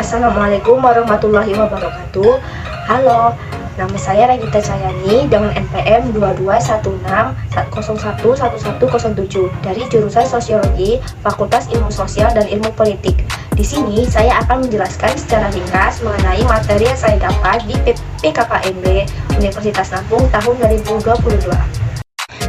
Assalamualaikum warahmatullahi wabarakatuh. Halo, nama saya Regita Cayani dengan NPM 2216011107 dari jurusan Sosiologi, Fakultas Ilmu Sosial dan Ilmu Politik. Di sini saya akan menjelaskan secara ringkas mengenai materi yang saya dapat di PKKMB Universitas Lampung tahun 2022.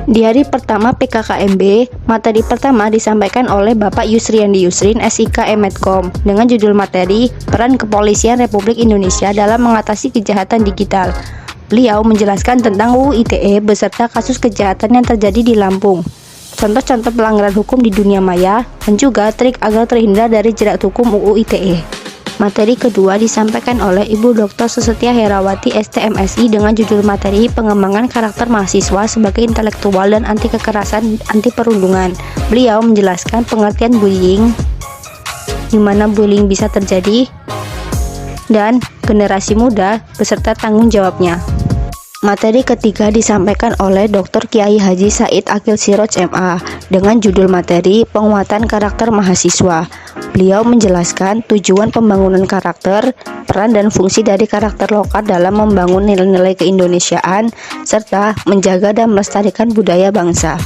Di hari pertama PKKMB, materi pertama disampaikan oleh Bapak Yusriandi Yusrin, SIK Emedcom, dengan judul materi Peran Kepolisian Republik Indonesia dalam Mengatasi Kejahatan Digital. Beliau menjelaskan tentang UU ITE beserta kasus kejahatan yang terjadi di Lampung, contoh-contoh pelanggaran hukum di dunia maya, dan juga trik agar terhindar dari jerat hukum UU ITE. Materi kedua disampaikan oleh Ibu Dr. Susetia Herawati STMSI dengan judul materi Pengembangan Karakter Mahasiswa sebagai Intelektual dan Anti Kekerasan Anti Perundungan. Beliau menjelaskan pengertian bullying, di mana bullying bisa terjadi, dan generasi muda beserta tanggung jawabnya. Materi ketiga disampaikan oleh Dr. Kiai Haji Said Akil Siroj MA dengan judul materi Penguatan Karakter Mahasiswa. Beliau menjelaskan tujuan pembangunan karakter, peran dan fungsi dari karakter lokal dalam membangun nilai-nilai keindonesiaan, serta menjaga dan melestarikan budaya bangsa.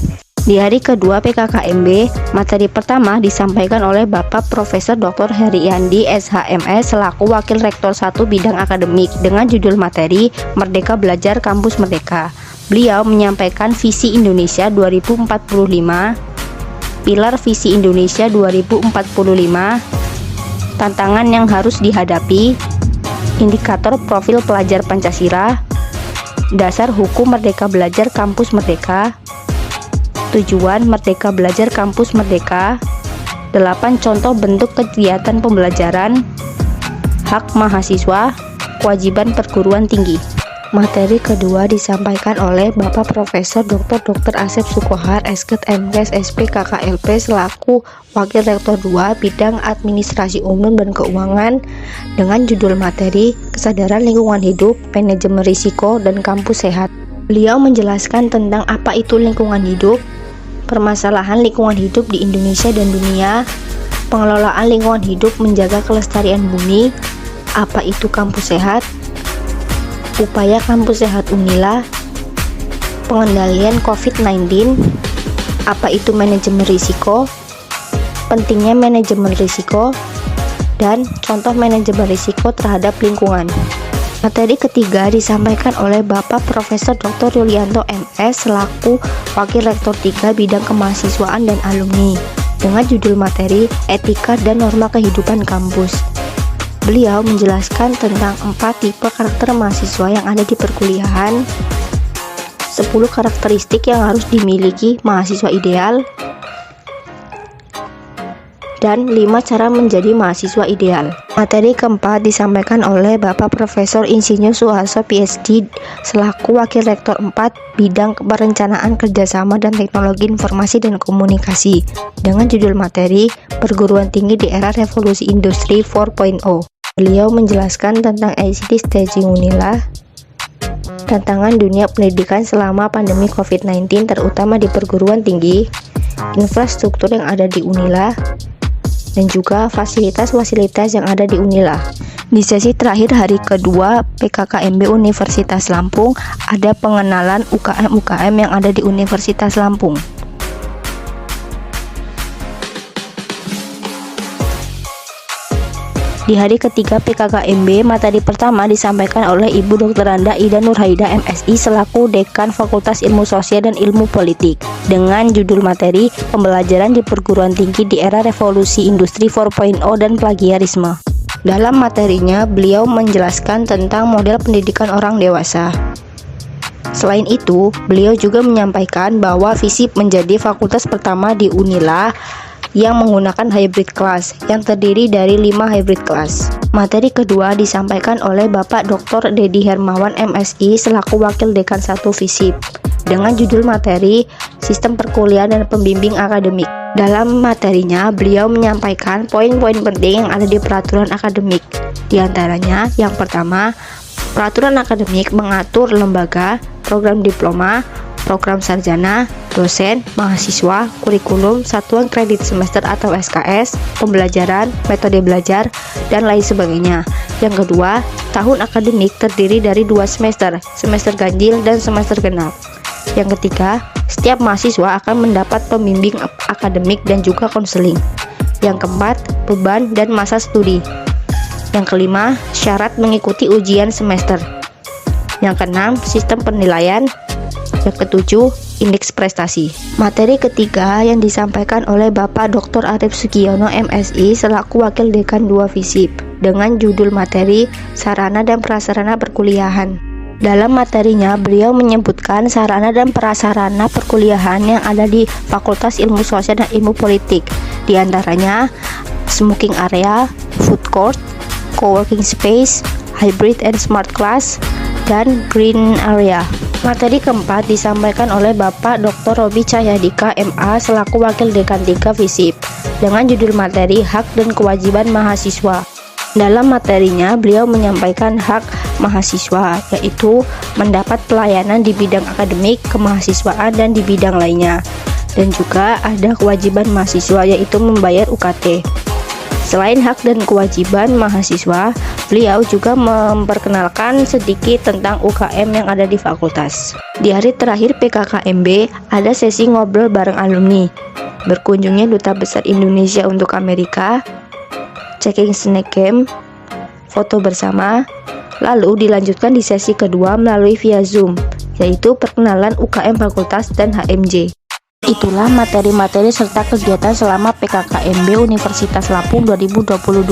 Di hari kedua PKKMB, materi pertama disampaikan oleh Bapak Profesor Dr. Heriandi SHMS selaku Wakil Rektor 1 Bidang Akademik dengan judul materi Merdeka Belajar Kampus Merdeka. Beliau menyampaikan visi Indonesia 2045, pilar visi Indonesia 2045, tantangan yang harus dihadapi, indikator profil pelajar Pancasila, dasar hukum Merdeka Belajar Kampus Merdeka, tujuan Merdeka Belajar Kampus Merdeka, 8 contoh bentuk kegiatan pembelajaran, hak mahasiswa, kewajiban perguruan tinggi. Materi kedua disampaikan oleh Bapak Profesor Dr. Asep Sukohar, Esket MKes SP KKLP selaku Wakil Rektor 2 Bidang Administrasi Umum dan Keuangan dengan judul materi Kesadaran Lingkungan Hidup, Manajemen Risiko, dan Kampus Sehat. Beliau menjelaskan tentang apa itu lingkungan hidup, permasalahan lingkungan hidup di Indonesia dan dunia, pengelolaan lingkungan hidup menjaga kelestarian bumi, apa itu kampus sehat, upaya kampus sehat Unila, pengendalian COVID-19, apa itu manajemen risiko, pentingnya manajemen risiko, dan contoh manajemen risiko terhadap lingkungan. Materi ketiga disampaikan oleh Bapak Profesor Dr. Yulianto MS selaku Wakil Rektor 3 Bidang Kemahasiswaan dan Alumni dengan judul materi Etika dan Norma Kehidupan Kampus. Beliau menjelaskan tentang 4 tipe karakter mahasiswa yang ada di perkuliahan, 10 karakteristik yang harus dimiliki mahasiswa ideal, dan 5 cara menjadi mahasiswa ideal. Materi keempat disampaikan oleh Bapak Profesor Insinyur Suharso PhD selaku Wakil Rektor 4 Bidang Perencanaan Kerjasama dan Teknologi Informasi dan Komunikasi dengan judul materi Perguruan Tinggi di Era Revolusi Industri 4.0. Beliau menjelaskan tentang ICT Staging Unila, tantangan dunia pendidikan selama pandemi COVID-19 terutama di perguruan tinggi, infrastruktur yang ada di Unila, dan juga fasilitas-fasilitas yang ada di Unila. Di sesi terakhir hari kedua PKKMB Universitas Lampung ada pengenalan UKM-UKM yang ada di Universitas Lampung. Di hari ketiga PKKMB, materi pertama disampaikan oleh Ibu Dr. Randa Ida Nurhaida MSI selaku Dekan Fakultas Ilmu Sosial dan Ilmu Politik dengan judul materi Pembelajaran di Perguruan Tinggi di Era Revolusi Industri 4.0 dan Plagiarisme. Dalam materinya, beliau menjelaskan tentang model pendidikan orang dewasa. Selain itu, beliau juga menyampaikan bahwa FISIP menjadi fakultas pertama di Unila yang menggunakan hybrid class yang terdiri dari 5 hybrid class. Materi kedua disampaikan oleh Bapak Dr. Dedi Hermawan MSI selaku Wakil Dekan 1 FISIP dengan judul materi Sistem Perkuliahan dan Pembimbing Akademik. Dalam materinya, beliau menyampaikan poin-poin penting yang ada di peraturan akademik. Di antaranya, yang pertama, peraturan akademik mengatur lembaga, program diploma, program sarjana, dosen, mahasiswa, kurikulum, satuan kredit semester atau SKS, pembelajaran, metode belajar, dan lain sebagainya. Yang kedua, tahun akademik terdiri dari 2 semester, semester ganjil dan semester genap. Yang ketiga, setiap mahasiswa akan mendapat pembimbing akademik dan juga konseling. Yang keempat, beban dan masa studi. Yang kelima, syarat mengikuti ujian semester. Yang keenam, sistem penilaian. Yang ketujuh, indeks prestasi. Materi ketiga yang disampaikan oleh Bapak Dr. Arief Sugiono MSI selaku Wakil Dekan 2 FISIP dengan judul materi Sarana dan Prasarana Perkuliahan. Dalam materinya, beliau menyebutkan sarana dan prasarana perkuliahan yang ada di Fakultas Ilmu Sosial dan Ilmu Politik, di antaranya smoking area, food court, co-working space, hybrid and smart class, dan green area. Materi keempat disampaikan oleh Bapak Dr. Robi Cahyadika MA selaku Wakil Dekan 3 FISIP dengan judul materi Hak dan Kewajiban Mahasiswa. Dalam materinya, beliau menyampaikan hak mahasiswa, yaitu mendapat pelayanan di bidang akademik, kemahasiswaan, dan di bidang lainnya. Dan juga ada kewajiban mahasiswa, yaitu membayar UKT. Selain hak dan kewajiban mahasiswa, beliau juga memperkenalkan sedikit tentang UKM yang ada di fakultas. Di hari terakhir PKKMB, ada sesi ngobrol bareng alumni, berkunjungnya Duta Besar Indonesia untuk Amerika, checking snack camp, foto bersama, lalu dilanjutkan di sesi kedua melalui via Zoom, yaitu perkenalan UKM fakultas dan HMJ. Itulah materi-materi serta kegiatan selama PKKMB Universitas Lampung 2022.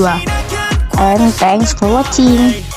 And thanks for watching.